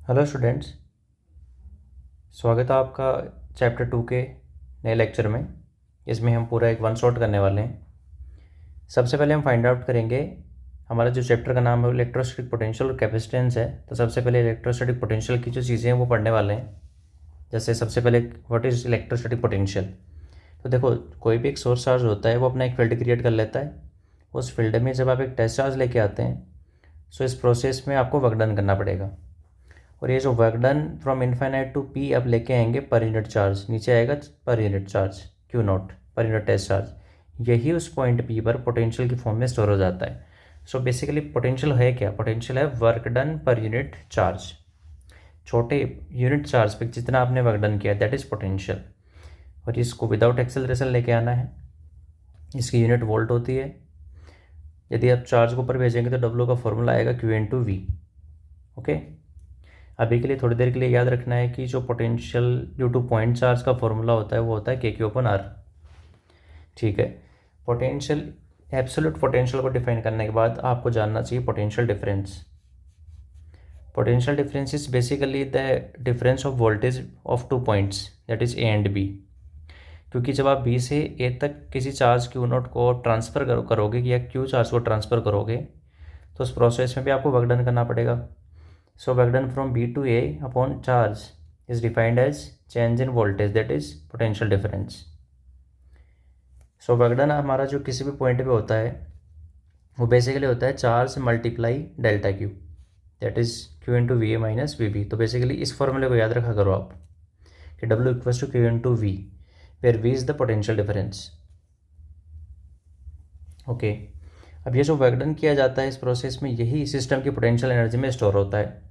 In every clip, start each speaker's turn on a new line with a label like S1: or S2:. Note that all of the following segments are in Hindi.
S1: हेलो स्टूडेंट्स, स्वागत है आपका चैप्टर 2 के नए लेक्चर में। इसमें हम पूरा एक वन शॉट करने वाले हैं। सबसे पहले हम फाइंड आउट करेंगे, हमारा जो चैप्टर का नाम है इलेक्ट्रोस्टैटिक पोटेंशियल और कैपेसिटेंस है। तो सबसे पहले इलेक्ट्रोस्टैटिक पोटेंशियल की जो चीज़ें हैं वो पढ़ने वाले हैं। जैसे सबसे पहले व्हाट इज़ इलेक्ट्रोस्टैटिक पोटेंशियल। तो देखो, कोई भी एक सोर्स चार्ज होता है वो अपना एक फील्ड क्रिएट कर लेता है। उस फील्ड में जब आप एक टेस्ट चार्ज लेके आते हैं सो इस प्रोसेस में आपको वर्क डन करना पड़ेगा। और ये जो work done from infinite to P अब लेके आएंगे पर यूनिट चार्ज, नीचे आएगा per unit charge Q naught, per unit test charge. यही उस पॉइंट पी पर पोटेंशियल की फॉर्म में स्टोर हो जाता है। सो बेसिकली पोटेंशियल है क्या? पोटेंशियल है वर्क डन पर यूनिट चार्ज। छोटे यूनिट चार्ज पे जितना आपने वर्क डन किया दैट इज़ पोटेंशियल। और इसको विदाउट एक्सेलरेशन लेके आना है। इसकी यूनिट वोल्ट होती है। यदि आप चार्ज को ऊपर भेजेंगे तो डब्ल्यू का फॉर्मूला आएगा Q into V. Okay, अभी के लिए थोड़ी देर के लिए याद रखना है कि जो potential due two point charge का फॉर्मूला होता है वो होता है के क्यू अपन आर। ठीक है, पोटेंशियल एब्सोल्यूट पोटेंशियल को डिफाइन करने के बाद आपको जानना चाहिए potential difference. Potential difference is basically the difference of voltage of two points that is A and B. क्योंकि जब आप बी से ए तक किसी चार्ज क्यू नोट को ट्रांसफ़र करोगे या क्यू चार्ज को ट्रांसफ़र करोगे तो उस प्रोसेस में भी आपको वर्क डन करना पड़ेगा। So work done from B to A upon charge is defined as change in voltage, that is potential difference. So work done हमारा जो किसी भी पॉइंट पे होता है वो बेसिकली होता है charge multiply delta Q, that is Q into V A minus V B. तो बेसिकली इस फॉर्मूले को याद रखा करो आप कि W equals to Q into V, where V is the potential difference. Okay, अब ये जो वर्क डन किया जाता है इस प्रोसेस में यही सिस्टम की पोटेंशियल एनर्जी में स्टोर होता है।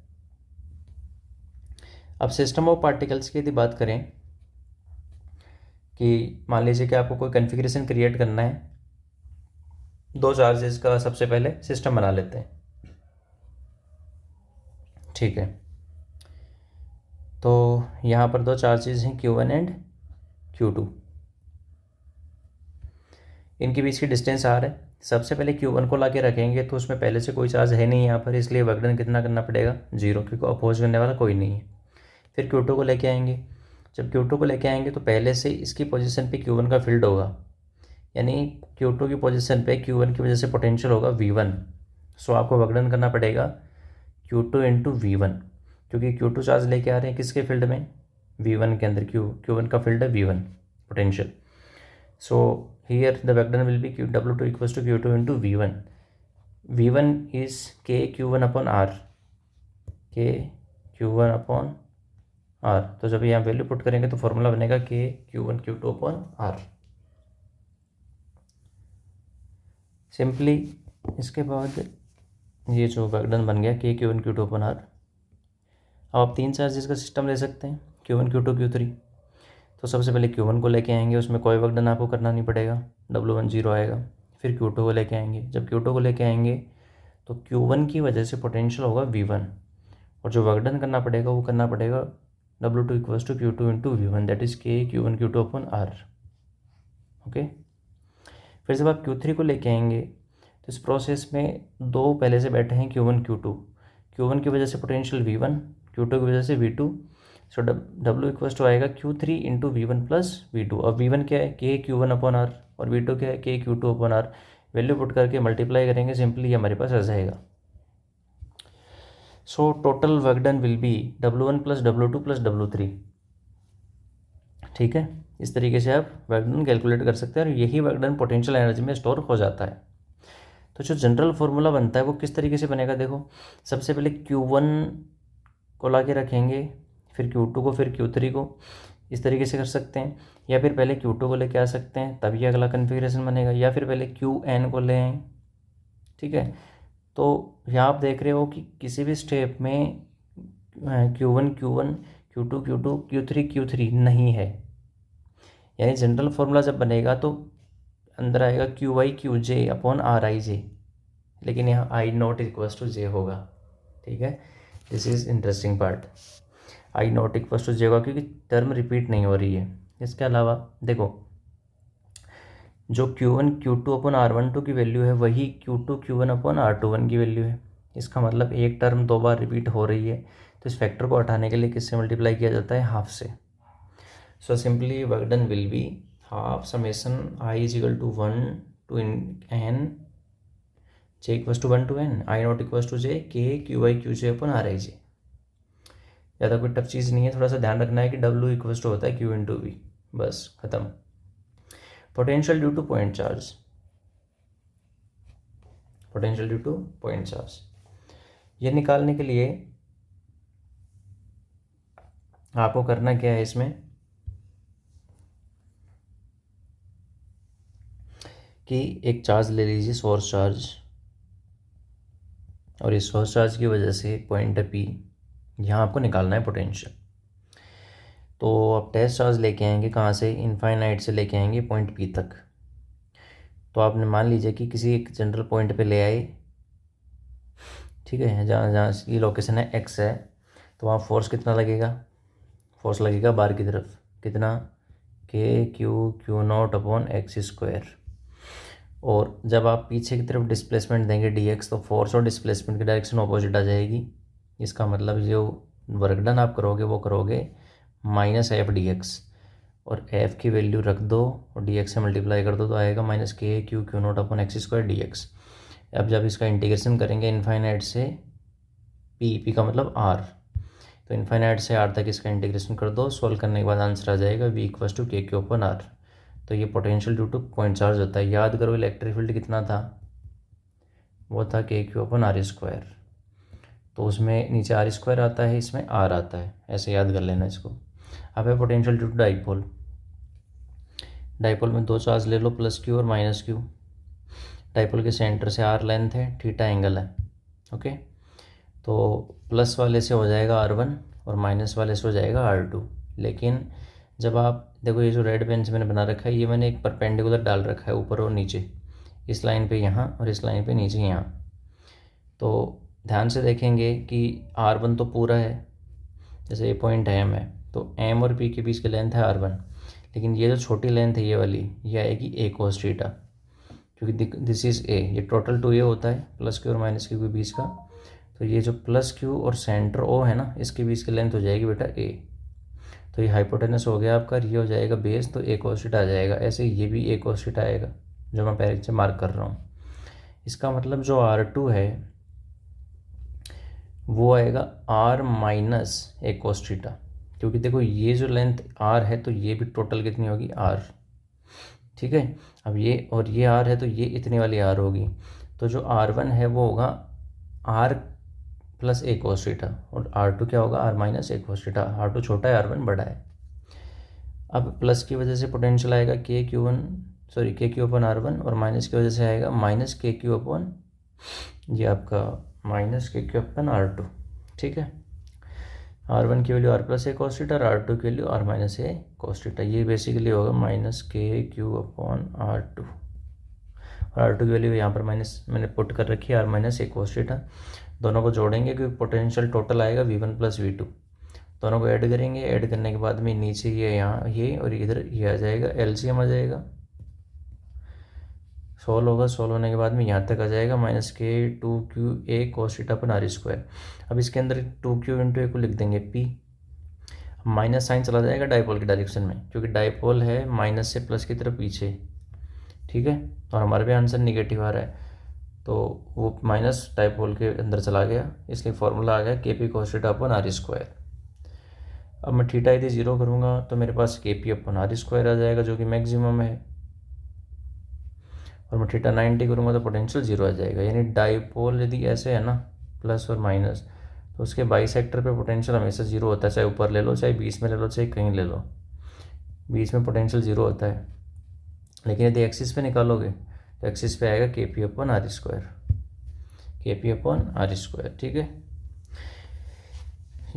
S1: अब सिस्टम ऑफ पार्टिकल्स की यदि बात करें कि मान लीजिए कि आपको कोई कॉन्फ़िगरेशन क्रिएट करना है, दो चार्जेस का सबसे पहले सिस्टम बना लेते हैं। ठीक है, तो यहाँ पर दो चार्जेस हैं Q1 एंड Q2। इनके बीच की डिस्टेंस R है। सबसे पहले Q1 को ला के रखेंगे तो उसमें पहले से कोई चार्ज है नहीं यहाँ पर, इसलिए वर्क डन कितना करना पड़ेगा? 0, क्योंकि अपोज करने वाला कोई नहीं है। फिर Q2 को लेके आएंगे। जब Q2 को लेके आएंगे तो पहले से इसकी पोजीशन पे Q1 का फील्ड होगा, यानी Q2 की पोजीशन पे Q1 की वजह से पोटेंशियल होगा V1। सो आपको वर्क डन करना पड़ेगा Q2 इंटू V1, क्योंकि Q2 चार्ज लेके आ रहे हैं किसके फील्ड में? V1 के अंदर। Q1 का फील्ड है V1 potential. So here the work done will be W2 equals to Q2 into V1। V1 is K Q1 upon R, K Q1 upon R। तो जब यहाँ वैल्यू पुट करेंगे तो फॉर्मूला बनेगा K Q1 Q2 upon R। Simply इसके बाद ये जो वर्क डन बन गया K Q1 Q2 upon R। अब आप तीन चार्जेस का सिस्टम ले सकते हैं, Q1 Q2 Q3। तो सबसे पहले Q1 को लेके आएंगे, उसमें कोई वर्क डन आपको करना नहीं पड़ेगा, W1 0 आएगा। फिर Q2 को लेके आएंगे। जब Q2 को लेके आएंगे तो Q1 की वजह से पोटेंशियल होगा V1, और जो वर्क डन करना पड़ेगा वो करना पड़ेगा W2 equals to Q2 into V1, that is K Q1 Q2 upon R। Okay, फिर जब आप Q3 को लेके आएंगे तो इस प्रोसेस में दो पहले से बैठे हैं Q1 Q2। Q1 की वजह से पोटेंशियल V1, Q2 की वजह से V2। So W equals to आएगा Q3 into V1 plus V2। अब V1 क्या है? K Q1 अपॉन R, और V2 क्या है? K Q2 upon R। Value put करके मल्टीप्लाई करेंगे, सिंपली हमारे पास आ जाएगा। So total work done will B W1 plus W2 plus W3। ठीक है, इस तरीके से आप वर्क डन कैलकुलेट कर सकते हैं, और यही वर्क डन पोटेंशियल एनर्जी में स्टोर हो जाता है। तो जो जनरल फार्मूला बनता है वो किस तरीके से बनेगा? देखो, सबसे पहले Q1 को ला के रखेंगे, फिर Q2 को, फिर Q3 को। इस तरीके से कर सकते हैं, या फिर पहले Q2 को लेके आ सकते हैं तभी अगला कन्फिग्रेशन बनेगा, या फिर पहले Qn को ले आएँ। ठीक है, तो यहाँ आप देख रहे हो कि किसी भी स्टेप में Q1 Q1, Q2 Q2, Q3 Q3 नहीं है। यानी जनरल फार्मूला जब बनेगा तो अंदर आएगा QI QJ अपॉन RIJ, लेकिन यहाँ I not equals to J होगा। ठीक है, this is interesting part. I not equals to J होगा क्योंकि टर्म रिपीट नहीं हो रही है। इसके अलावा देखो, जो Q1 Q2 अपॉन R12 की वैल्यू है वही Q2 Q1 अपॉन R21 की वैल्यू है। इसका मतलब एक टर्म दो बार रिपीट हो रही है, तो इस फैक्टर को हटाने के लिए किससे मल्टीप्लाई किया जाता है, हाफ से। So simply work done will be half summation i is equal to 1 to n j equals to 1 to n i not equals to j k q by q j upon r i j. ज़्यादा कोई टफ चीज़ नहीं है, थोड़ा सा ध्यान रखना है कि W इक्वल्स टू होता है Q इंटू वी, बस खत्म। Potential due two point charge, potential due two point charge, ये निकालने के लिए आपको करना क्या है, इसमें कि एक चार्ज ले लीजिए, सोर्स चार्ज, और इस सोर्स चार्ज की वजह से पॉइंट P, यहाँ आपको निकालना है पोटेंशियल। तो आप टेस्ट चार्ज लेके आएंगे कहाँ से, इनफाइनाइट से लेके आएंगे पॉइंट P तक। तो आपने मान लीजिए कि किसी एक जनरल पॉइंट पे ले आए, ठीक है, जहाँ जहाँ की लोकेशन है X है, तो वहाँ फोर्स कितना लगेगा, फोर्स लगेगा बाहर की तरफ, कितना, के Q not upon x square. और जब आप पीछे की तरफ डिस्प्लेसमेंट देंगे dx, तो फोर्स और डिस्प्लेसमेंट की डायरेक्शन ऑपोजिट आ जाएगी। इसका मतलब जो वर्क डन आप करोगे वो करोगे माइनस एफ डी एक्स, और एफ की वैल्यू रख दो और डी एक्स से मल्टीप्लाई कर दो तो आएगा माइनस के Q not upon x square D x. अब जब इसका इंटीग्रेशन करेंगे इनफाइनाइट से पी का मतलब आर, तो इनफाइनाइट से आर तक इसका इंटीग्रेशन कर दो, सॉल्व करने के बाद आंसर आ जाएगा वी इक्वल्स टू के क्यू अपॉन आर। तो ये potential due two point charge होता है। याद करो इलेक्ट्रिक फील्ड कितना था, वो था के क्यू अपन आर स्क्वायर, तो उसमें नीचे आर स्क्वायर आता है, इसमें आर आता है, ऐसे याद कर लेना इसको। अब है potential due to dipole, dipole में दो चार्ज ले लो, प्लस क्यू और माइनस क्यू। डाइपोल के सेंटर से आर लेंथ है, थीटा एंगल है, ओके। तो प्लस वाले से हो जाएगा R1 और माइनस वाले से हो जाएगा R2। लेकिन जब आप देखो ये जो रेड पेन से मैंने बना रखा है, ये मैंने एक परपेंडिकुलर डाल रखा है ऊपर और नीचे, इस लाइन पे यहाँ और इस लाइन पे नीचे यहाँ। तो ध्यान से देखेंगे कि R1 तो पूरा है, जैसे ये पॉइंट है M है, तो M और P के बीच की लेंथ है R1, लेकिन ये जो छोटी लेंथ है ये वाली, ये आएगी A cos थीटा, क्योंकि दिस इज़ A, ये टोटल 2A होता है प्लस क्यू और माइनस क्यू के बीच का। तो ये जो प्लस क्यू और सेंटर O है ना, इसके बीच की लेंथ हो जाएगी बेटा A। तो ये हाइपोटेनस हो गया आपका, ये हो जाएगा बेस, तो A cos थीटा आ जाएगा। ऐसे ये भी A cos थीटा आएगा, जो मैं पहले से मार्क कर रहा हूँ। इसका मतलब जो R2 है वो आएगा R minus A cos theta, क्योंकि देखो ये जो लेंथ R है तो ये भी टोटल कितनी होगी R, ठीक है। अब ये और ये R है तो ये इतनी वाली R होगी, तो जो R1 है वो होगा R plus A cos theta, और R2 क्या होगा, R minus A cos theta. R2 छोटा है, R1 बड़ा है। अब प्लस की वजह से पोटेंशियल आएगा के क्यू अपन R1, और माइनस की वजह से आएगा माइनस के क्यू अपन, ये आपका माइनस के क्यू अपन R2, ठीक है। R1 की value R plus A cos theta और R2 की value R minus A cos theta. ये बेसिकली होगा माइनस के क्यू अपॉन R2, और R2 की वैल्यू यहाँ पर माइनस मैंने पुट कर रखी है, R minus A cos theta. दोनों को जोड़ेंगे क्योंकि पोटेंशियल टोटल आएगा V1 प्लस V2, दोनों को ऐड करेंगे, ऐड करने के बाद में नीचे ये यहाँ ये और इधर ये आ जाएगा, LCM आ जाएगा, सोल्व होगा, सोल्व होने के बाद में यहाँ तक आ जाएगा माइनस के 2QA cos थीटा अपन R स्क्वायर। अब इसके अंदर 2Q इंटू A को लिख देंगे P, माइनस साइन चला जाएगा डाइपोल की डायरेक्शन में, क्योंकि डाइपोल है माइनस से प्लस की तरफ पीछे, ठीक है, और हमारे भी आंसर निगेटिव आ रहा है, तो वो माइनस डाइपोल के अंदर चला गया, इसलिए फॉर्मूला आ गया KP cos थीटा अपन R स्क्वायर। अब मैं थीटा यदि 0 करूँगा तो मेरे पास KP अपन R स्क्वायर आ जाएगा, जो कि मैक्सिमम है, और मैं थीटा 90 करूँगा तो पोटेंशियल 0 आ जाएगा। यानी डाइपोल यदि ऐसे है ना, प्लस और माइनस, तो उसके बाइसेक्टर पे पोटेंशियल हमेशा 0 होता है, चाहे ऊपर ले लो, चाहे बीच में ले लो, चाहे कहीं ले लो, बीच में पोटेंशियल 0 होता है। लेकिन यदि एक्सिस पे निकालोगे तो एक्सिस पे आएगा KP अपन R स्क्वायर, KP अपन R स्क्वायर, ठीक है।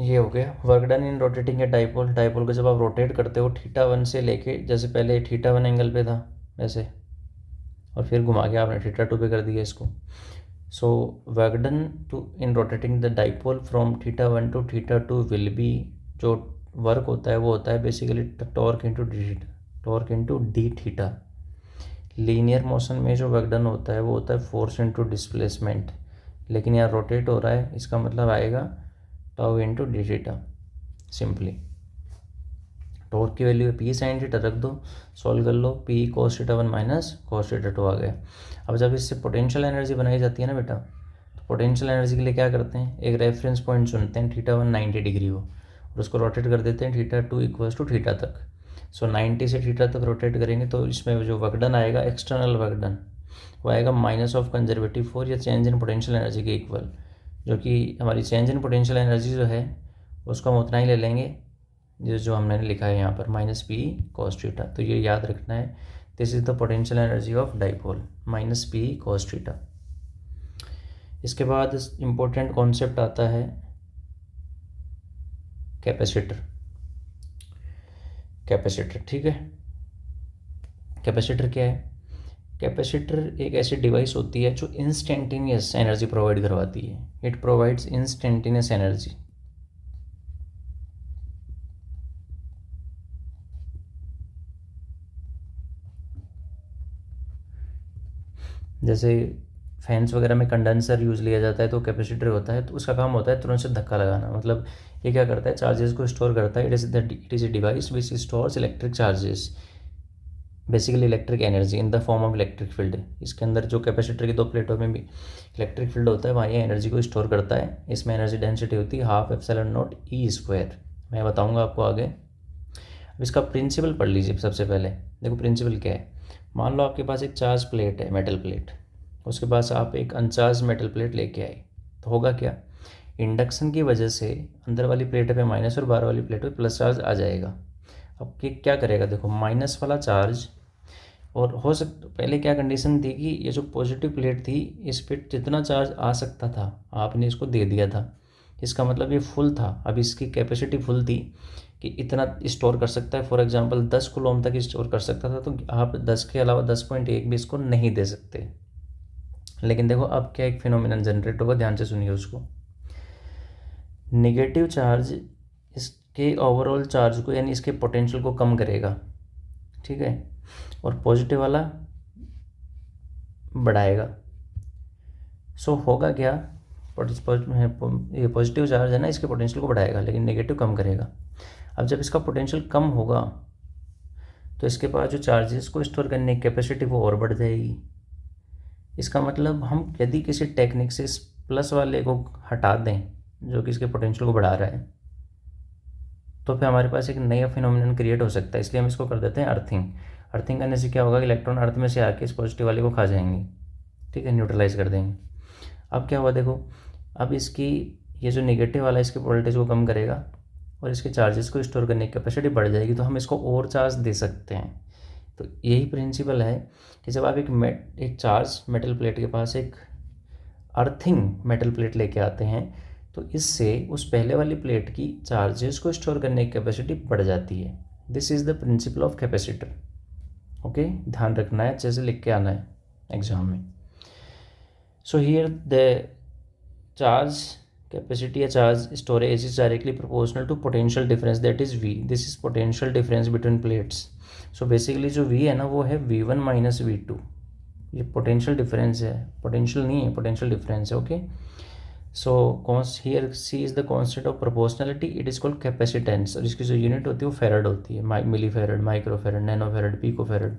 S1: ये हो गया work done in rotating a dipole. Dipole को जब आप रोटेट करते हो थीटा 1 से लेके, जैसे पहले थीटा 1 एंगल पे था वैसे, और फिर घुमा के आपने थीटा 2 पे कर दिया इसको। So work done to in rotating the dipole from theta 1 to theta 2 will be, जो वर्क होता है वो होता है basically torque into D theta. Linear motion में जो वर्क डन होता है वो होता है फोर्स इंटू डिस्प्लेसमेंट, लेकिन यहाँ रोटेट हो रहा है, इसका मतलब आएगा tau into D theta simply. Torque की वैल्यू है पी साइन थीटा, रख दो, सॉल्व कर लो, p cos theta 1 minus cos theta 2 आ गया। अब जब इससे पोटेंशियल एनर्जी बनाई जाती है ना बेटा, तो पोटेंशियल एनर्जी के लिए क्या करते हैं, एक रेफरेंस पॉइंट चुनते हैं थीटा 1 90 डिग्री हो, और उसको रोटेट कर देते हैं थीटा 2 इक्वल्स टू थीटा तक। सो 90 से थीटा तक रोटेट करेंगे तो इसमें जो वर्क डन आएगा, एक्सटर्नल वर्क डन, वो आएगा माइनस ऑफ कंजर्वेटिव फोर्स या चेंज इन पोटेंशियल एनर्जी के इक्वल, जो कि हमारी चेंज इन पोटेंशियल एनर्जी जो है उसको हम उतना ही ले लेंगे जो हमने लिखा है यहाँ पर, माइनस पी cos थीटा। तो ये याद रखना है, this is the potential energy of dipole, minus P cos theta. इसके बाद इम्पोर्टेंट कॉन्सेप्ट आता है कैपेसिटर। कैपेसिटर, ठीक है, कैपेसिटर क्या है? कैपेसिटर एक ऐसी डिवाइस होती है जो इंस्टेंटेनियस एनर्जी प्रोवाइड करवाती है। It provides instantaneous energy. जैसे फैंस वगैरह में कंडेंसर यूज़ लिया जाता है तो कैपेसिटर होता है, तो उसका काम होता है तुरंत से धक्का लगाना। मतलब ये क्या करता है, चार्जेस को स्टोर करता है। It is a device which stores electric charges, basically electric energy in the form of electric field. इसके अंदर जो कैपेसिटर की दो प्लेटों में भी इलेक्ट्रिक फील्ड होता है, वहाँ ये एनर्जी को स्टोर करता है। इसमें एनर्जी डेंसिटी होती है half epsilon not E square. मैं बताऊँगा आपको आगे। अब इसका प्रिंसिपल पढ़ लीजिए सबसे पहले। देखो प्रिंसिपल क्या है, मान लो आपके पास एक चार्ज प्लेट है, मेटल प्लेट, उसके पास आप एक अनचार्ज मेटल प्लेट लेके आए, तो होगा क्या, इंडक्शन की वजह से अंदर वाली प्लेट पे माइनस और बाहर वाली प्लेट पे प्लस चार्ज आ जाएगा। अब ये क्या करेगा, देखो माइनस वाला चार्ज, और हो सकता पहले क्या कंडीशन थी कि ये जो पॉजिटिव प्लेट थी इस पर जितना चार्ज आ सकता था आपने इसको दे दिया था, इसका मतलब ये फुल था। अब इसकी कैपेसिटी फुल थी कि इतना स्टोर कर सकता है। फॉर एग्जांपल 10 कूलम तक स्टोर कर सकता था, तो आप 10 के अलावा 10.1 भी इसको नहीं दे सकते। लेकिन देखो अब क्या एक फिनोमिनन जनरेट होगा, ध्यान से सुनिए उसको। नेगेटिव चार्ज इसके ओवरऑल चार्ज को, यानी इसके पोटेंशियल को कम करेगा, ठीक है, और पॉजिटिव वाला बढ़ाएगा। सो होगा क्या, ये पॉजिटिव चार्ज है ना, इसके पोटेंशियल को बढ़ाएगा लेकिन नेगेटिव कम करेगा। अब जब इसका पोटेंशियल कम होगा तो इसके पास जो चार्जेस को स्टोर करने की कैपेसिटी वो और बढ़ जाएगी। इसका मतलब हम यदि किसी टेक्निक से इस प्लस वाले को हटा दें जो कि इसके पोटेंशियल को बढ़ा रहा है, तो फिर हमारे पास एक नया फिनोमिनन क्रिएट हो सकता है। इसलिए हम इसको कर देते हैं अर्थिंग। अर्थिंग करने से क्या होगा कि इलेक्ट्रॉन अर्थ में से आके इस पॉजिटिव वाले को खा जाएंगे, ठीक है, न्यूट्रलाइज कर देंगे। अब क्या हुआ देखो, अब इसकी ये जो नेगेटिव वाला इसके वोल्टेज को कम करेगा और इसके चार्जेस को स्टोर करने की कैपेसिटी बढ़ जाएगी, तो हम इसको और चार्ज दे सकते हैं। तो यही प्रिंसिपल है कि जब आप एक चार्ज मेटल प्लेट के पास एक अर्थिंग मेटल प्लेट लेके आते हैं, तो इससे उस पहले वाली प्लेट की चार्जेस को स्टोर करने की कैपेसिटी बढ़ जाती है। This is the principle of capacitor. Okay, ध्यान रखना है, अच्छे से लिख के आना है एग्जाम में। So here the charge capacity या charge storage is directly proportional to potential difference, that is V। This is potential difference between plates. So basically जो V है ना वो है V1 माइनस V2। ये पोटेंशियल डिफरेंस है, पोटेंशियल नहीं है, पोटेंशियल डिफरेंस है। Okay, so here C is the constant of proportionality, it is called capacitance, और इसकी जो यूनिट होती है वो फेरड होती है, milli farad, micro farad, nano farad, pico farad.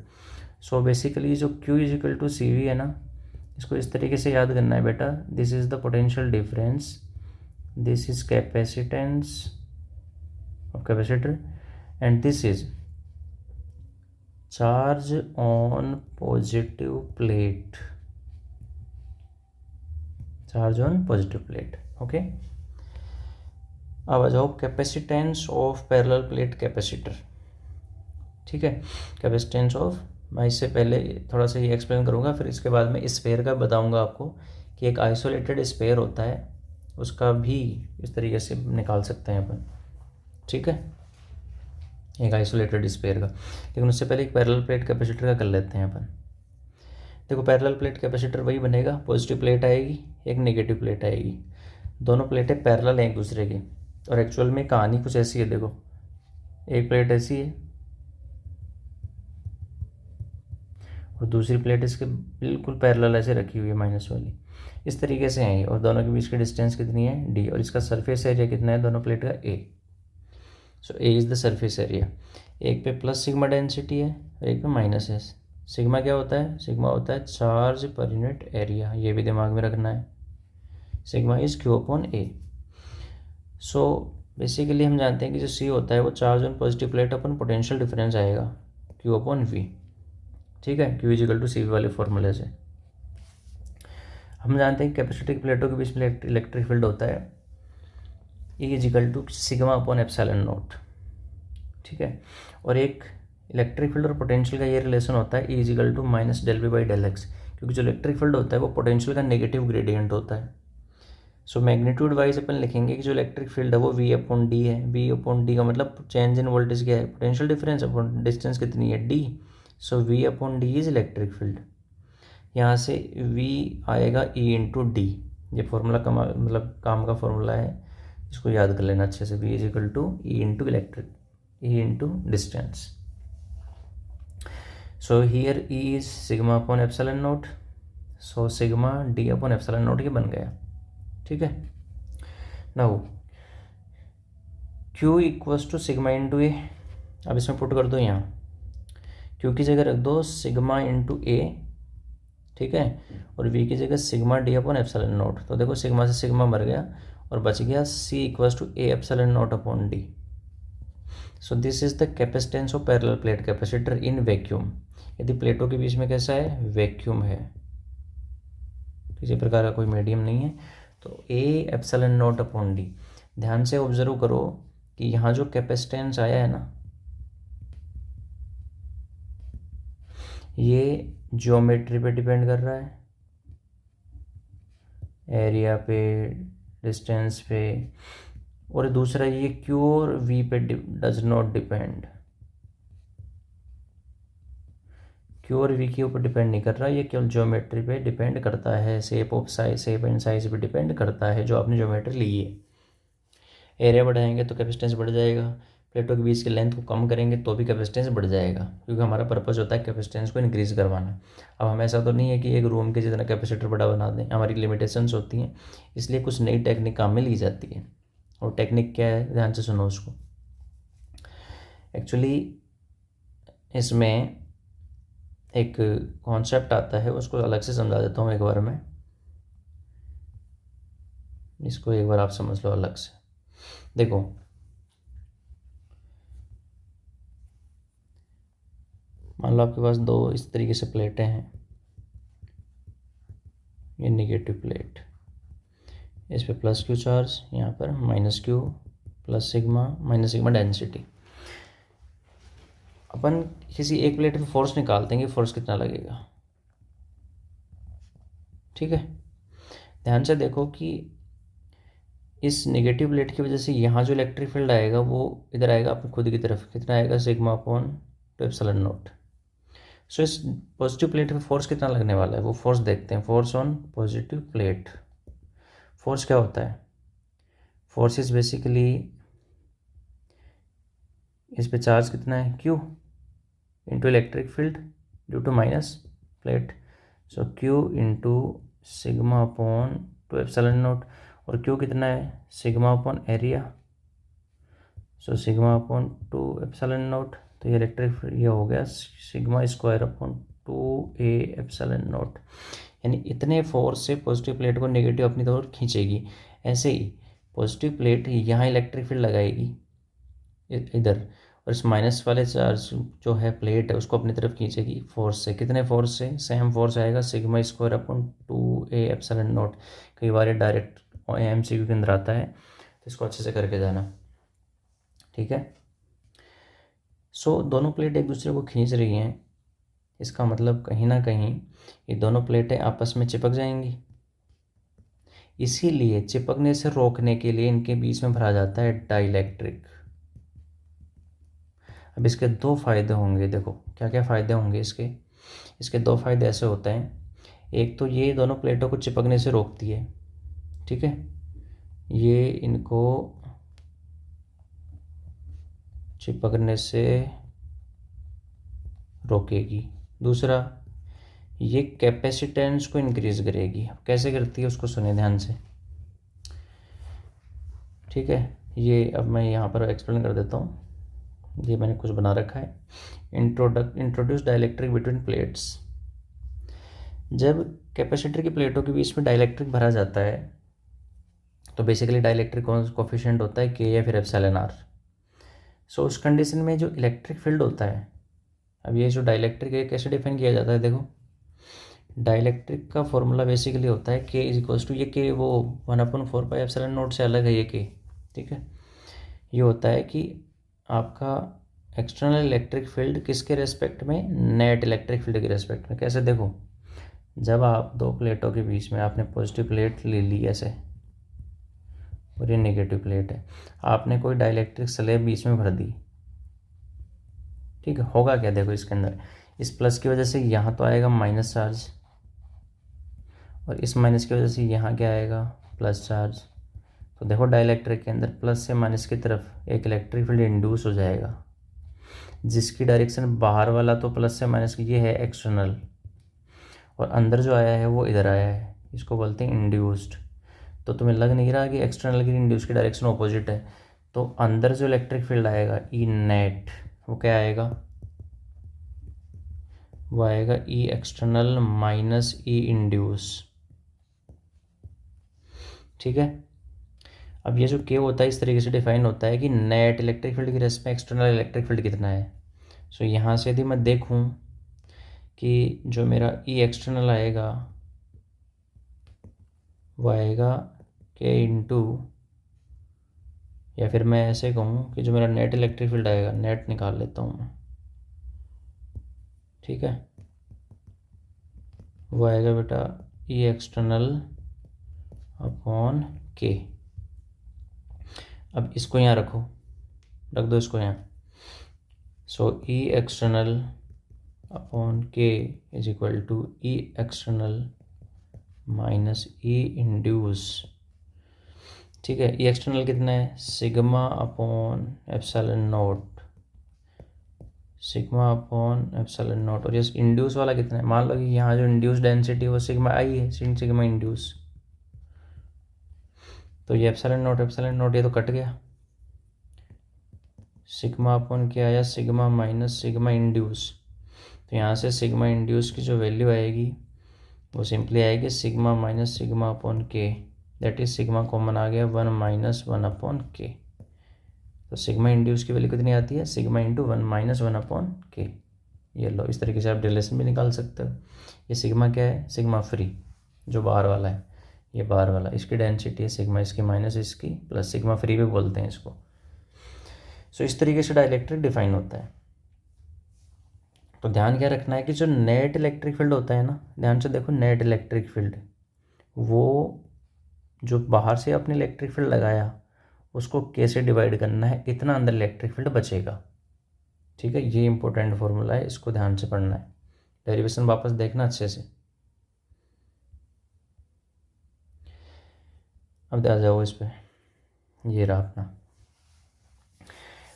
S1: So basically जो Q is equal to CV है ना, इसको इस तरीके से याद करना है बेटा। This is the potential difference, this is capacitance of capacitor, and this is charge on positive plate, charge on positive plate। Okay, अब आ जाओ capacitance of parallel plate capacitor. ठीक है, कैपेसिटेंस ऑफ, मैं इससे पहले थोड़ा सा ये एक्सप्लेन करूँगा, फिर इसके बाद में स्फेयर का बताऊँगा आपको कि एक आइसोलेटेड स्फेयर होता है, उसका भी इस तरीके से निकाल सकते हैं अपन। ठीक है, एक आइसोलेटेड स्फेयर का। लेकिन उससे पहले एक पैरेलल प्लेट कैपेसिटर का कर लेते हैं अपन। देखो पैरेलल प्लेट कैपेसिटर वही बनेगा, पॉजिटिव प्लेट आएगी, एक नेगेटिव प्लेट आएगी, दोनों प्लेटें पैरेलल हैं एक दूसरे के। और एक्चुअल में कहानी कुछ ऐसी है, देखो एक प्लेट ऐसी है और दूसरी प्लेट इसके बिल्कुल पैरेलल ऐसे रखी हुई है, माइनस वाली। इस तरीके से है ये, और दोनों के बीच की डिस्टेंस कितनी है डी, और इसका सरफेस एरिया कितना है दोनों प्लेट का a. So a is the surface area. एक पे प्लस सिग्मा डेंसिटी है और एक पे माइनस है। सिग्मा क्या होता है? सिग्मा होता है चार्ज पर यूनिट एरिया, ये भी दिमाग में रखना है। Sigma is Q upon A. So basically हम जानते हैं कि जो सी होता है वो charge on positive plate upon potential difference आएगा क्यू अपॉन वी। ठीक है, Q equal to C V वाले फॉर्मूले से हम जानते हैं कैपेसिटिव प्लेटों के बीच में इलेक्ट्रिक फील्ड होता है e equal to sigma upon epsilon not. ठीक है, और एक इलेक्ट्रिक फील्ड और पोटेंशियल का ये रिलेशन होता है e equal to minus del v by del x, क्योंकि जो इलेक्ट्रिक फील्ड होता है वो पोटेंशियल का नेगेटिव ग्रेडियंट होता है। सो मैग्नीट्यूड वाइज अपन लिखेंगे कि जो इलेक्ट्रिक फील्ड है वो वी अपॉन डी है। वी अपॉन डी का मतलब चेंज इन वोल्टेज क्या है? पोटेंशियल डिफरेंस अपॉन डिस्टेंस कितनी है D. So V upon D is electric field. यहाँ से वी आएगा ई इंटू डी, ये फॉर्मूला काम का फॉर्मूला है, इसको याद कर लेना अच्छे से। V is equal to e into electric, e into distance. So here e is sigma upon epsilon not, so sigma d upon epsilon not ये बन गया। ठीक है, now q equals to sigma into a. अब इसमें पुट कर दो यहाँ, क्यू की जगह रख दो सिग्मा इंटू ए, ठीक है, और वी की जगह sigma d upon epsilon naught. तो देखो सिग्मा से सिग्मा मर गया और बच गया c equals to A epsilon not upon d. So this is the capacitance of parallel plate capacitor in vacuum. यदि प्लेटों के बीच में कैसा है? वैक्यूम है, किसी प्रकार का कोई मीडियम नहीं है, तो ए एप्सिलॉन नॉट अपॉन डी। ध्यान से ऑब्जर्व करो कि यहाँ जो कैपेसिटेंस आया है ना, ये ज्योमेट्री पे डिपेंड कर रहा है, एरिया पे, डिस्टेंस पे, और दूसरा ये क्यू और वी पे डज नॉट डिपेंड। क्यू और वी के ऊपर डिपेंड नहीं कर रहा, ये केवल ज्योमेट्री पे डिपेंड करता है, shape of size, shape and size पे डिपेंड करता है जो आपने ज्योमेट्री ली है। एरिया बढ़ाएंगे तो कैपेसिटेंस बढ़ जाएगा, प्लेटों के बीच की लेंथ को कम करेंगे तो भी कैपेसिटेंस बढ़ जाएगा, क्योंकि हमारा पर्पस होता है कैपेसिटेंस को इंक्रीज़ करवाना। अब हम ऐसा तो नहीं है कि एक रूम के जितना कैपेसिटर बड़ा बना दें, हमारी लिमिटेशंस होती हैं, इसलिए कुछ नई टेक्निक काम में ली जाती है। और टेक्निक क्या है, ध्यान से सुनो उसको। एक्चुअली इसमें एक कॉन्सेप्ट आता है, उसको अलग से समझा देता हूँ एक बार मैं, इसको एक बार आप समझ लो अलग से। देखो मान लो आपके पास दो इस तरीके से प्लेटें हैं, ये निगेटिव प्लेट, इस पे प्लस क्यू चार्ज, यहाँ पर minus q, plus sigma minus sigma density. अपन किसी एक प्लेट पे फोर्स निकालते हैं कि फोर्स कितना लगेगा। ठीक है, ध्यान से देखो कि इस नेगेटिव प्लेट की वजह से यहाँ जो इलेक्ट्रिक फील्ड आएगा वो इधर आएगा अपनी खुद की तरफ, कितना आएगा? Sigma upon two epsilon not. So इस पॉजिटिव प्लेट पे फोर्स कितना लगने वाला है वो फोर्स देखते हैं। Force on positive plate, force क्या होता है? फोर्स इज बेसिकली, इस पे चार्ज कितना है? Q into electric field due to minus plate, so Q into sigma upon two epsilon naught. और क्यू कितना है? Sigma upon area, so sigma upon two epsilon naught. तो ये इलेक्ट्रिक ये हो गया सिग्मा स्क्वायर अपॉन टू ए एप्सिलॉन नॉट। यानी इतने फोर्स से पॉजिटिव प्लेट को नेगेटिव अपनी तरफ खींचेगी। ऐसे ही पॉजिटिव प्लेट यहाँ इलेक्ट्रिक फील्ड लगाएगी इधर, और इस माइनस वाले चार्ज जो है प्लेट है उसको अपनी तरफ खींचेगी फोर्स से। कितने फोर्स से? सेम फोर्स आएगा sigma square upon two A epsilon not. कई बार डायरेक्ट MCQ के अंदर आता है, तो इसको अच्छे से करके जाना। ठीक है, सो दोनों प्लेट एक दूसरे को खींच रही हैं, इसका मतलब कहीं ना कहीं ये दोनों प्लेटें आपस में चिपक जाएंगी। इसीलिए चिपकने से रोकने के लिए इनके बीच में भरा जाता है डाइलेक्ट्रिक। अब इसके दो फायदे होंगे, देखो क्या क्या फ़ायदे होंगे इसके। इसके दो फायदे ऐसे होते हैं, एक तो ये दोनों प्लेटों को चिपकने से रोकती है, ठीक है, ये इनको चिपकने से रोकेगी। दूसरा, ये कैपेसिटेंस को इंक्रीज़ करेगी। कैसे करती है उसको सुने ध्यान से, ठीक है। ये अब मैं यहाँ पर एक्सप्लेन कर देता हूँ। ये मैंने कुछ बना रखा है, इंट्रोड्यूस डाइलेक्ट्रिक बिटवीन प्लेट्स। जब कैपेसिटर की प्लेटों के बीच में डाइलेक्ट्रिक भरा जाता है तो बेसिकली डाइलेक्ट्रिक कोफिशिएंट होता है के या फिर एप्सिलॉन आर। सो उस कंडीशन में जो इलेक्ट्रिक फील्ड होता है, अब ये जो डाइलेक्ट्रिक है कैसे डिफाइन किया जाता है, देखो डाइलेक्ट्रिक का फॉर्मूला बेसिकली होता है के इज इक्वल्स टू, ये के वो 1/4πε0 से अलग है ये के, ठीक है। ये होता है कि आपका एक्सटर्नल इलेक्ट्रिक फील्ड किसके रेस्पेक्ट में, नेट इलेक्ट्रिक फील्ड के रेस्पेक्ट में। कैसे, देखो जब आप दो प्लेटों के बीच में आपने पॉजिटिव प्लेट ले ली ऐसे और ये नेगेटिव प्लेट है, आपने कोई डाइलेक्ट्रिक स्लैब बीच में भर दी, ठीक है। होगा क्या, देखो इसके अंदर इस प्लस की वजह से यहाँ तो आएगा माइनस चार्ज और इस माइनस की वजह से यहाँ क्या आएगा, प्लस चार्ज। तो देखो डाइलेक्ट्रिक के अंदर प्लस से माइनस की तरफ एक इलेक्ट्रिक फील्ड इंड्यूस हो जाएगा जिसकी डायरेक्शन बाहर वाला तो प्लस से माइनस की ये है एक्सटर्नल, और अंदर जो आया है वो इधर आया है, इसको बोलते हैं इंड्यूस्ड। तो तुम्हें लग नहीं रहा कि एक्सटर्नल की इंड्यूस की डायरेक्शन ऑपोजिट है, तो अंदर जो इलेक्ट्रिक फील्ड आएगा ई नेट, वो क्या आएगा, वो आएगा ई एक्सटर्नल माइनस ई इंड्यूस, ठीक है। अब ये जो के होता है इस तरीके से डिफाइन होता है कि नेट इलेक्ट्रिक फील्ड की रेस्पेक्ट में एक्सटर्नल इलेक्ट्रिक फील्ड कितना है। सो यहाँ से यदि मैं देखूँ कि जो मेरा ई एक्सटर्नल आएगा वो आएगा के इंटू, या फिर मैं ऐसे कहूँ कि जो मेरा नेट इलेक्ट्रिक फील्ड आएगा, नेट निकाल लेता हूँ मैं, ठीक है, वो आएगा बेटा ई एक्सटर्नल अपॉन के। अब इसको यहाँ रखो, रख दो इसको यहाँ। So E external upon K is equal to E external minus E induced, ठीक है। ई एक्सटर्नल कितना है, sigma upon epsilon naught, sigma upon epsilon naught. और ये इंड्यूस वाला कितना है, मान लो कि यहाँ जो इंड्यूस डेंसिटी वो सिग्मा आई है, सिग्मा इंड्यूस, तो ये एप्सिलॉन नॉट ये तो कट गया, सिग्मा अपॉन क्या आया, सिग्मा माइनस सिग्मा इंड्यूस। तो यहाँ से सिग्मा इंड्यूस की जो वैल्यू आएगी वो सिंपली आएगी सिग्मा माइनस सिग्मा अपॉन के, दैट इज सिग्मा कॉमन आ गया 1 माइनस 1 अपॉन के। तो सिग्मा इंड्यूस की वैल्यू कितनी आती है, सिग्मा इंटू 1 माइनस 1 अपॉन के। ये लो, इस तरीके से आप रिलेशन भी निकाल सकते हो। ये सिग्मा क्या है, सिग्मा फ्री जो बाहर वाला है, ये बाहर वाला, इसकी डेंसिटी है सिग्मा, इसकी माइनस इसकी प्लस, सिग्मा फ्री भी बोलते हैं इसको। सो इस तरीके से डाइलेक्ट्रिक डिफाइन होता है। तो ध्यान क्या रखना है कि जो नेट इलेक्ट्रिक फील्ड होता है ना, ध्यान से देखो, नेट इलेक्ट्रिक फील्ड वो जो बाहर से आपने इलेक्ट्रिक फील्ड लगाया उसको कैसे डिवाइड करना है, इतना अंदर इलेक्ट्रिक फील्ड बचेगा, ठीक है। ये इंपॉर्टेंट फॉर्मूला है, इसको ध्यान से पढ़ना है, डेरिवेशन वापस देखना अच्छे से। अब आ जाओ इस पर, ये रहा अपना।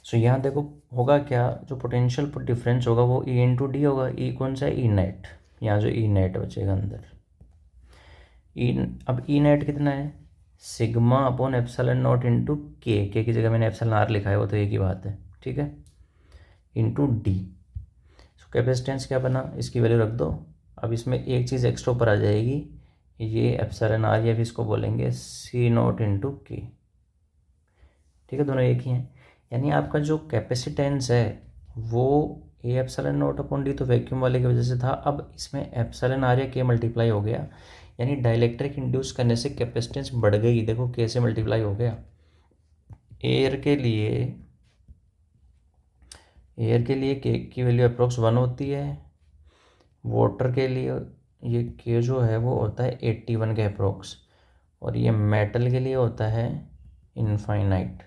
S1: सो यहाँ देखो होगा क्या, जो पोटेंशियल डिफरेंस होगा वो ई इंटू डी होगा। ई कौन सा है, ई नेट, यहाँ जो ई नेट बचेगा अंदर, ई, अब ई नेट कितना है, sigma upon epsilon not into के की जगह मैंने एप्सिलॉन आर लिखा है, वो तो एक ही बात है, ठीक है, इंटू डी। सो कैपेसिटेंस क्या बना, इसकी वैल्यू रख दो। अब इसमें एक चीज़ एक्स्ट्रा ऊपर आ जाएगी, ये एप्सिलॉन आर, या फिर इसको बोलेंगे सी नॉट इंटू के, ठीक है, दोनों एक ही हैं। यानी आपका जो कैपेसिटेंस है वो ए एप्सिलॉन नॉट अपॉन डी तो वैक्यूम वाले की वजह से था, अब इसमें एप्सिलॉन आर या के मल्टीप्लाई हो गया, यानी डाइलेक्ट्रिक इंड्यूस करने से कैपेसिटेंस बढ़ गई। देखो के से मल्टीप्लाई हो गया। एयर के लिए के की वैल्यू अप्रोक्स 1 होती है, वाटर के लिए ये के जो है वो होता है 81 के अप्रोक्स, और ये मेटल के लिए होता है इनफाइनाइट।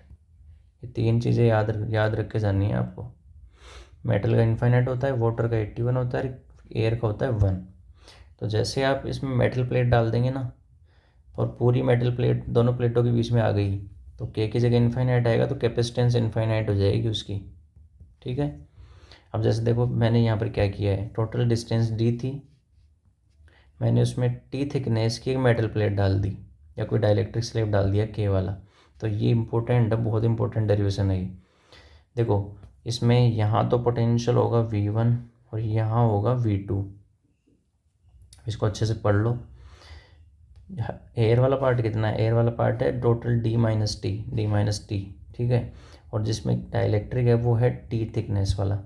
S1: ये तीन चीज़ें याद रख के जानी है आपको। मेटल का इनफाइनाइट होता है, वाटर का 81 होता है, एयर का होता है 1। तो जैसे आप इसमें मेटल प्लेट डाल देंगे ना, और पूरी मेटल प्लेट दोनों प्लेटों के बीच में आ गई, तो के की जगह इनफाइनाइट आएगा, तो कैपेसिटेंस इनफाइनाइट हो जाएगी उसकी, ठीक है। अब जैसे देखो मैंने यहाँ पर क्या किया है, टोटल डिस्टेंस डी थी, मैंने उसमें टी थिकनेस की एक मेटल प्लेट डाल दी या कोई डाइलेक्ट्रिक स्लैब डाल दिया के वाला। तो ये इंपॉर्टेंट है, बहुत इंपॉर्टेंट डेरिवेशन है ये। देखो इसमें यहाँ तो पोटेंशियल होगा V1 और यहाँ होगा V2। इसको अच्छे से पढ़ लो। एयर वाला पार्ट कितना है, एयर वाला पार्ट है टोटल D माइनस टी, ठीक है। और जिसमें डाइलेक्ट्रिक है वो है T थिकनेस वाला।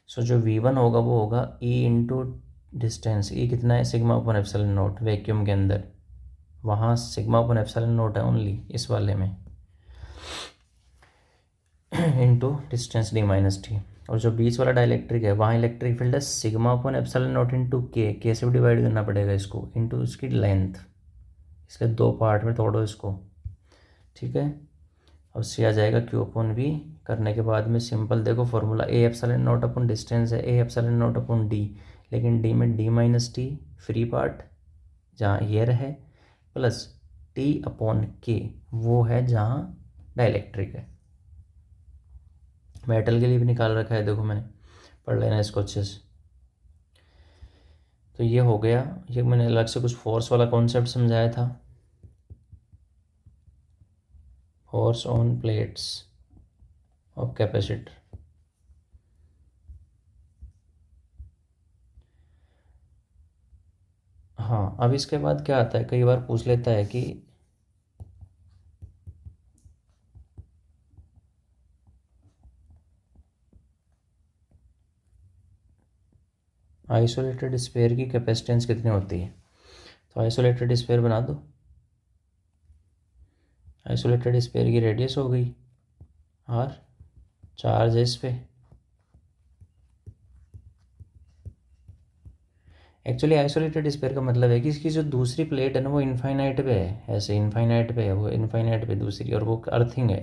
S1: सो जो V1 होगा वो होगा E इंटू डिस्टेंस। E कितना है, सिग्मा अपन एप्सिलॉन नोट वैक्यूम के अंदर, वहाँ सिग्मा अपन एप्सिलॉन नोट है ओनली इस वाले में, into distance D minus T. और जो बीच वाला डाइलेक्ट्रिक है वहाँ इलेक्ट्रिक फील्ड है सिग्मा अपन एप्सिलॉन नोट इंटू के से भी डिवाइड करना पड़ेगा इसको, इंटू इसकी लेंथ। इसलिए दो पार्ट में तोड़ो इसको, ठीक है। अब सी आ जाएगा क्यू अपन वी। करने के बाद में सिंपल देखो formula, a epsilon not upon distance है, a epsilon not upon d, लेकिन डी में D minus t free part जहाँ एयर है, प्लस T अपॉन के वो है जहाँ डाइलेक्ट्रिक है। मेटल के लिए भी निकाल रखा है देखो मैंने, पढ़ लेना इसको अच्छे से। तो ये हो गया, ये मैंने अलग से कुछ फोर्स वाला कॉन्सेप्ट समझाया था, force on plates of capacitor. हाँ अब इसके बाद क्या आता है, कई बार पूछ लेता है कि आइसोलेटेड स्फीयर की कैपेसिटेंस कितनी होती है। तो आइसोलेटेड स्फीयर बना दो। आइसोलेटेड स्फीयर की रेडियस हो गई R, चार्ज है इस पे। एक्चुअली आइसोलेटेड स्फीयर का मतलब है कि इसकी जो दूसरी प्लेट है ना वो इनफाइनाइट पे है, ऐसे इनफाइनाइट पे है, वो इनफाइनाइट पे दूसरी, और वो अर्थिंग है।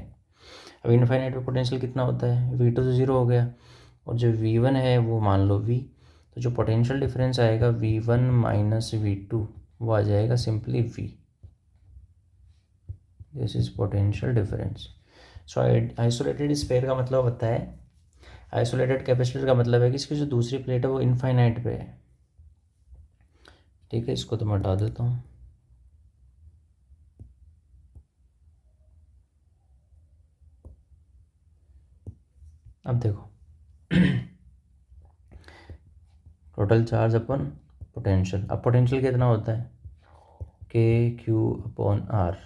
S1: अब इनफाइनाइट पे पोटेंशियल कितना होता है, V2 तो ज़ीरो हो गया, और जो V1 है वो मान लो V। तो जो पोटेंशियल डिफरेंस आएगा V1 माइनस V2 वो आ जाएगा simply V। This is potential difference. So isolated sphere का मतलब होता है, आइसोलेटेड कैपेसिटर का मतलब है कि इसकी जो दूसरी प्लेट है वो इनफाइनाइट पे है, ठीक है। इसको तो मैं हटा देता हूँ। अब देखो टोटल चार्ज अपन पोटेंशियल, अब पोटेंशियल कितना होता है, के क्यू अपॉन आर।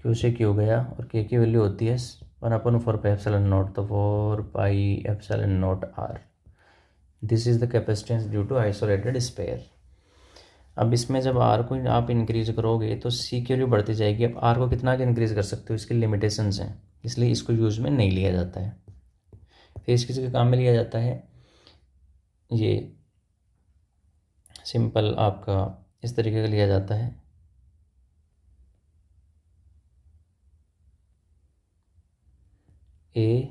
S1: क्यू से क्यू गया और के की वैल्यू होती है 1/4πε0, तो 4πε0 r। This is the capacitance due to isolated sphere. अब इसमें जब आर को आप इंक्रीज करोगे तो सी की वैल्यू बढ़ती जाएगी। अब आर को कितना के इंक्रीज कर सकते हो, इसकी लिमिटेशंस हैं, इसलिए इसको यूज़ में नहीं लिया जाता है। फिर इस किसी के काम में लिया जाता है, ये सिंपल आपका इस तरीके का लिया जाता है। A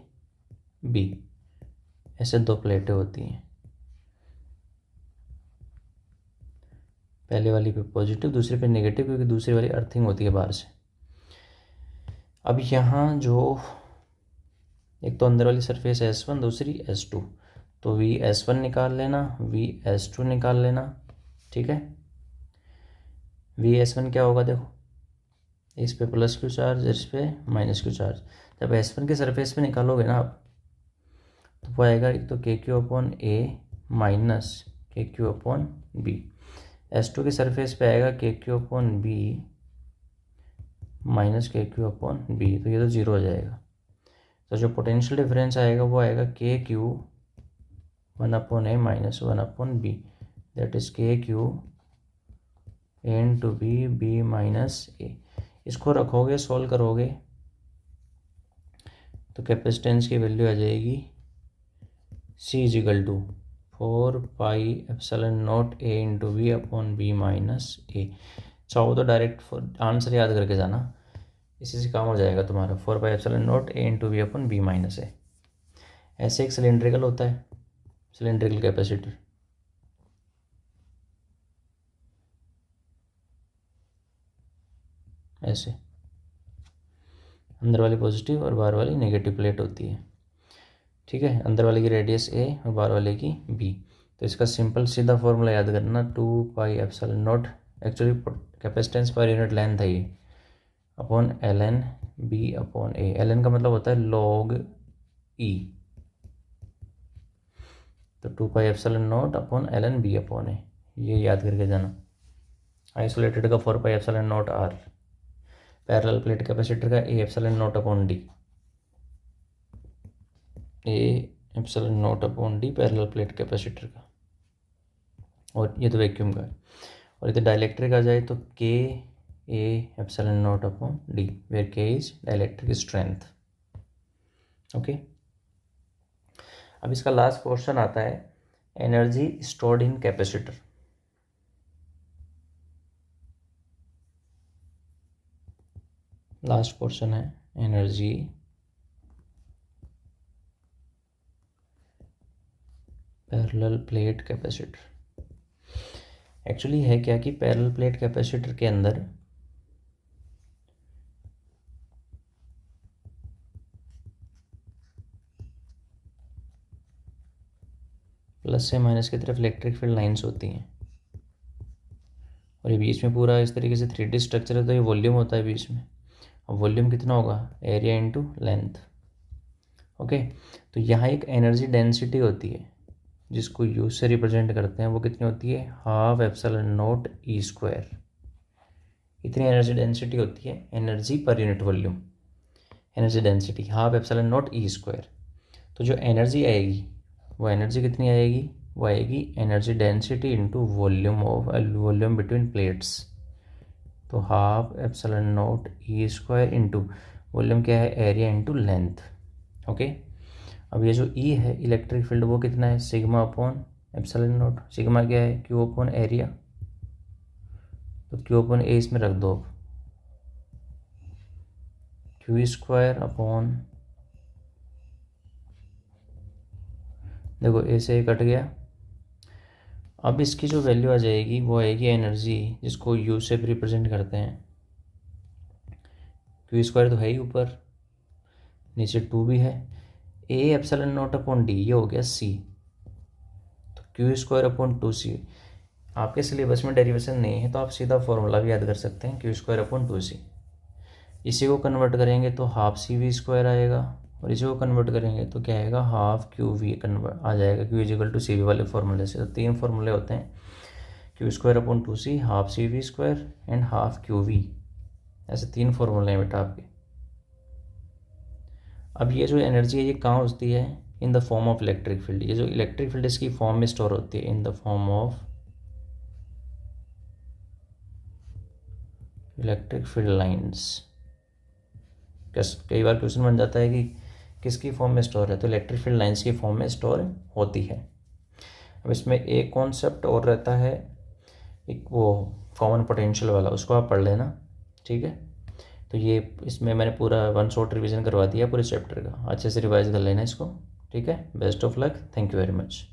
S1: B ऐसे दो प्लेटें होती हैं, पहले वाली पे पॉजिटिव दूसरे पे नेगेटिव, क्योंकि दूसरी वाली अर्थिंग होती है बाहर से। अब यहाँ जो एक तो अंदर वाली सरफेस S1 दूसरी S2, तो VS1 निकाल लेना, VS2 निकाल लेना, ठीक है। VS1 क्या होगा देखो, इस पे प्लस क्यू चार्ज, इस पे माइनस क्यू चार्ज। जब S1 के सरफेस पे निकालोगे ना आप, तो वो आएगा एक तो के क्यू अपॉन ए माइनस के क्यू अपॉन बी। S2 के सरफेस पे आएगा k Q upon b minus के क्यू अपॉन बी, तो ये तो जीरो हो जाएगा। तो जो पोटेंशियल डिफरेंस आएगा वो आएगा k q 1/a minus 1/b, that is k q into b minus a. इसको रखोगे सॉल्व करोगे तो कैपेसिटेंस की वैल्यू आ जाएगी C is equal to 4πε0 a into v upon b minus a. चाहो तो डायरेक्ट आंसर याद करके जाना, इसी से काम हो जाएगा तुम्हारा। 4πε0 a into v upon b minus a. ऐसे एक सिलेंड्रिकल होता है, सिलेंड्रिकल कैपेसिटर, ऐसे अंदर वाली पॉजिटिव और बाहर वाली नेगेटिव प्लेट होती है, ठीक है। अंदर वाले की रेडियस A और बाहर वाले की B। तो इसका सिंपल सीधा फॉर्मूला याद करना, 2πε0 actually capacitance per unit length है ये, upon ln b upon a। ln का मतलब होता है log e, तो 2πε0 upon ln b upon a, ये याद करके जाना। आइसोलेटेड का 4πε0 r, पैरेलल प्लेट कैपेसिटर का A ε0 upon d, A ε0 upon d parallel plate capacitor का, और ये तो वैक्यूम का है। और इधर डाइलेक्ट्रिक आ जाए तो K A ε0 upon d, where K is dielectric strength. Okay, अब इसका लास्ट क्वेश्चन आता है energy stored in capacitor. Last question है energy parallel plate capacitor. Actually है क्या कि पैरेलल प्लेट कैपेसिटर के अंदर प्लस से माइनस की तरफ इलेक्ट्रिक फील्ड लाइंस होती हैं, और ये बीच में पूरा इस तरीके से 3D स्ट्रक्चर है, तो ये वॉल्यूम होता है बीच में। अब वॉल्यूम कितना होगा, एरिया इंटू लेंथ। ओके, तो यहाँ एक एनर्जी डेंसिटी होती है जिसको यू से रिप्रेजेंट करते हैं, वो कितनी होती है, 12ε0 E²। इतनी एनर्जी डेंसिटी होती है, energy per unit volume, energy density 12ε0 E²। तो जो एनर्जी आएगी वो एनर्जी कितनी आएगी, वो आएगी energy density into volume between plates. तो 12ε0 E² इंटू वॉल्यूम क्या है, एरिया इंटू लेंथ। ओके, अब ये जो E है इलेक्ट्रिक फील्ड वो कितना है, सिग्मा अपॉन ε0। सिग्मा क्या है, Q अपॉन एरिया, तो Q अपॉन ए इसमें रख दो, Q² अपॉन, देखो ए से ए कट गया। अब इसकी जो वैल्यू आ जाएगी वो आएगी एनर्जी, जिसको U से भी रिप्रेजेंट करते हैं। Q² तो है ही ऊपर, नीचे 2 भी है, A ε0 अपॉन डी, ये हो गया C, तो Q² अपॉन 2C। आपके सिलेबस में डेरिवेशन नहीं है तो आप सीधा फॉर्मूला भी याद कर सकते हैं, Q² अपॉन 2C। इसी को कन्वर्ट करेंगे तो 12CV² आएगा, और इसी को कन्वर्ट करेंगे तो क्या आएगा, 12QV कन्वर्ट आ जाएगा, Q इजिकल टू CV वाले फॉर्मूले से। तो 3 फॉर्मूले होते हैं, Q² upon 2C, 12CV² and 12QV, ऐसे 3 फॉर्मूले हैं बेटा आपके। अब ये जो एनर्जी है ये कहाँ होती है, in the form of electric field. ये जो इलेक्ट्रिक फील्ड इसकी फॉर्म में स्टोर होती है, in the form of electric field lines. कई बार क्वेश्चन बन जाता है कि किसकी फॉर्म में स्टोर है, तो इलेक्ट्रिक फील्ड लाइंस की फॉर्म में स्टोर होती है। अब इसमें एक कॉन्सेप्ट और रहता है, एक वो कॉमन पोटेंशियल वाला, उसको आप पढ़ लेना, ठीक है। तो ये इसमें मैंने पूरा 1 शॉट रिवीजन करवा दिया पूरे चैप्टर का, अच्छे से रिवाइज कर लेना इसको, ठीक है। Best of luck, thank you very much.